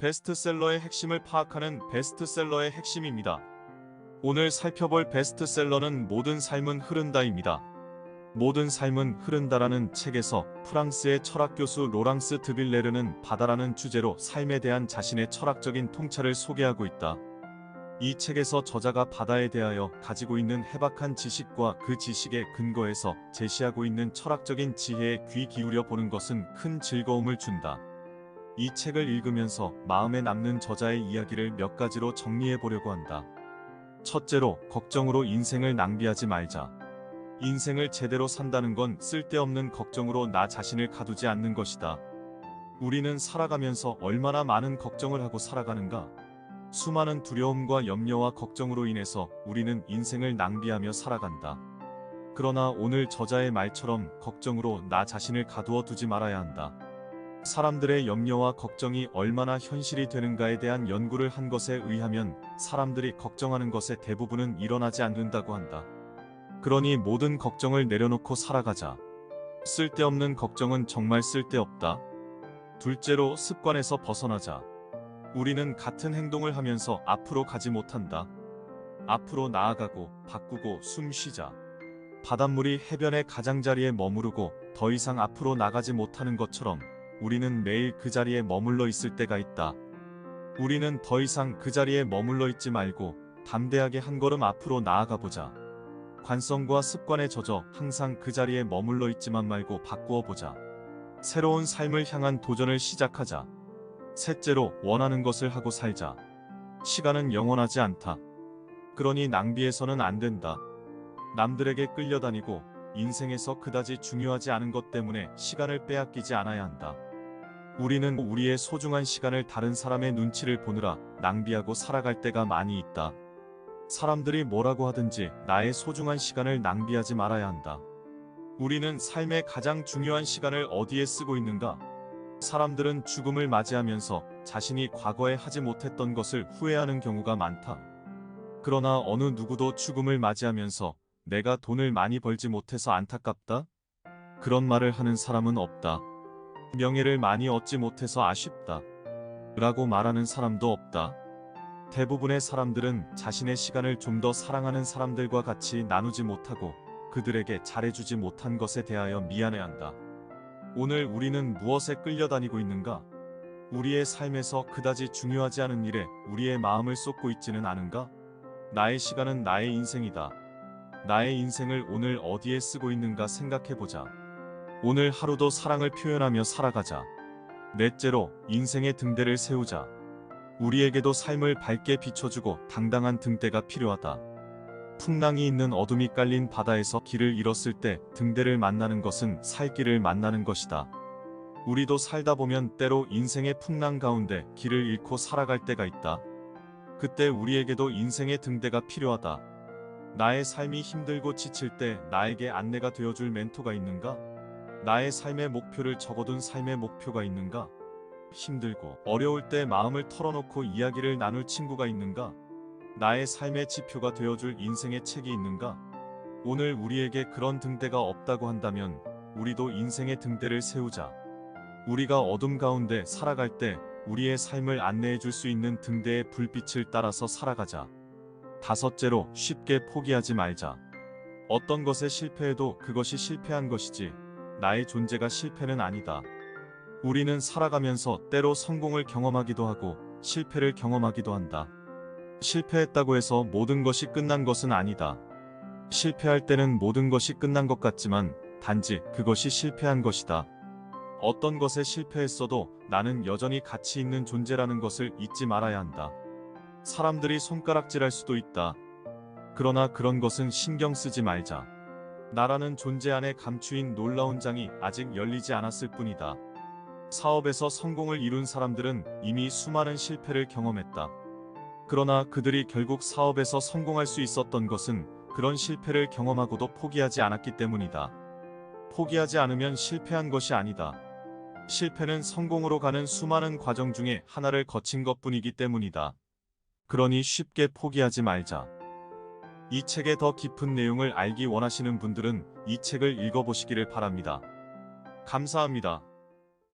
베스트셀러의 핵심을 파악하는 베스트셀러의 핵심입니다. 오늘 살펴볼 베스트셀러는 모든 삶은 흐른다입니다. 모든 삶은 흐른다라는 책에서 프랑스의 철학 교수 로랑스 드빌레르는 바다라는 주제로 삶에 대한 자신의 철학적인 통찰을 소개하고 있다. 이 책에서 저자가 바다에 대하여 가지고 있는 해박한 지식과 그 지식의 근거에서 제시하고 있는 철학적인 지혜에 귀 기울여 보는 것은 큰 즐거움을 준다. 이 책을 읽으면서 마음에 남는 저자의 이야기를 몇 가지로 정리해 보려고 한다. 첫째로, 걱정으로 인생을 낭비하지 말자. 인생을 제대로 산다는 건 쓸데없는 걱정으로 나 자신을 가두지 않는 것이다. 우리는 살아가면서 얼마나 많은 걱정을 하고 살아가는가? 수많은 두려움과 염려와 걱정으로 인해서 우리는 인생을 낭비하며 살아간다. 그러나 오늘 저자의 말처럼 걱정으로 나 자신을 가두어 두지 말아야 한다. 사람들의 염려와 걱정이 얼마나 현실이 되는가에 대한 연구를 한 것에 의하면 사람들이 걱정하는 것의 대부분은 일어나지 않는다고 한다. 그러니 모든 걱정을 내려놓고 살아가자. 쓸데없는 걱정은 정말 쓸데없다. 둘째로, 습관에서 벗어나자. 우리는 같은 행동을 하면서 앞으로 가지 못한다. 앞으로 나아가고 바꾸고 숨 쉬자. 바닷물이 해변의 가장자리에 머무르고 더 이상 앞으로 나가지 못하는 것처럼 우리는 매일 그 자리에 머물러 있을 때가 있다. 우리는 더 이상 그 자리에 머물러 있지 말고 담대하게 한 걸음 앞으로 나아가 보자. 관성과 습관에 젖어 항상 그 자리에 머물러 있지만 말고 바꾸어 보자. 새로운 삶을 향한 도전을 시작하자. 셋째로, 원하는 것을 하고 살자. 시간은 영원하지 않다. 그러니 낭비해서는 안 된다. 남들에게 끌려다니고 인생에서 그다지 중요하지 않은 것 때문에 시간을 빼앗기지 않아야 한다. 우리는 우리의 소중한 시간을 다른 사람의 눈치를 보느라 낭비하고 살아갈 때가 많이 있다. 사람들이 뭐라고 하든지 나의 소중한 시간을 낭비하지 말아야 한다. 우리는 삶의 가장 중요한 시간을 어디에 쓰고 있는가? 사람들은 죽음을 맞이하면서 자신이 과거에 하지 못했던 것을 후회하는 경우가 많다. 그러나 어느 누구도 죽음을 맞이하면서 내가 돈을 많이 벌지 못해서 안타깝다? 그런 말을 하는 사람은 없다. 명예를 많이 얻지 못해서 아쉽다. 라고 말하는 사람도 없다. 대부분의 사람들은 자신의 시간을 좀 더 사랑하는 사람들과 같이 나누지 못하고 그들에게 잘해주지 못한 것에 대하여 미안해한다. 오늘 우리는 무엇에 끌려다니고 있는가? 우리의 삶에서 그다지 중요하지 않은 일에 우리의 마음을 쏟고 있지는 않은가? 나의 시간은 나의 인생이다. 나의 인생을 오늘 어디에 쓰고 있는가 생각해보자. 오늘 하루도 사랑을 표현하며 살아가자. 넷째로, 인생의 등대를 세우자. 우리에게도 삶을 밝게 비춰주고 당당한 등대가 필요하다. 풍랑이 있는 어둠이 깔린 바다에서 길을 잃었을 때 등대를 만나는 것은 살 길을 만나는 것이다. 우리도 살다 보면 때로 인생의 풍랑 가운데 길을 잃고 살아갈 때가 있다. 그때 우리에게도 인생의 등대가 필요하다. 나의 삶이 힘들고 지칠 때 나에게 안내가 되어줄 멘토가 있는가? 나의 삶의 목표를 적어둔 삶의 목표가 있는가? 힘들고 어려울 때 마음을 털어놓고 이야기를 나눌 친구가 있는가? 나의 삶의 지표가 되어줄 인생의 책이 있는가? 오늘 우리에게 그런 등대가 없다고 한다면 우리도 인생의 등대를 세우자. 우리가 어둠 가운데 살아갈 때 우리의 삶을 안내해줄 수 있는 등대의 불빛을 따라서 살아가자. 다섯째로, 쉽게 포기하지 말자. 어떤 것에 실패해도 그것이 실패한 것이지 나의 존재가 실패는 아니다. 우리는 살아가면서 때로 성공을 경험하기도 하고 실패를 경험하기도 한다. 실패했다고 해서 모든 것이 끝난 것은 아니다. 실패할 때는 모든 것이 끝난 것 같지만 단지 그것이 실패한 것이다. 어떤 것에 실패했어도 나는 여전히 가치 있는 존재라는 것을 잊지 말아야 한다. 사람들이 손가락질할 수도 있다. 그러나 그런 것은 신경 쓰지 말자. 나라는 존재 안에 감추인 놀라운 장이 아직 열리지 않았을 뿐이다. 사업에서 성공을 이룬 사람들은 이미 수많은 실패를 경험했다. 그러나 그들이 결국 사업에서 성공할 수 있었던 것은 그런 실패를 경험하고도 포기하지 않았기 때문이다. 포기하지 않으면 실패한 것이 아니다. 실패는 성공으로 가는 수많은 과정 중에 하나를 거친 것뿐이기 때문이다. 그러니 쉽게 포기하지 말자. 이 책의 더 깊은 내용을 알기 원하시는 분들은 이 책을 읽어보시기를 바랍니다. 감사합니다.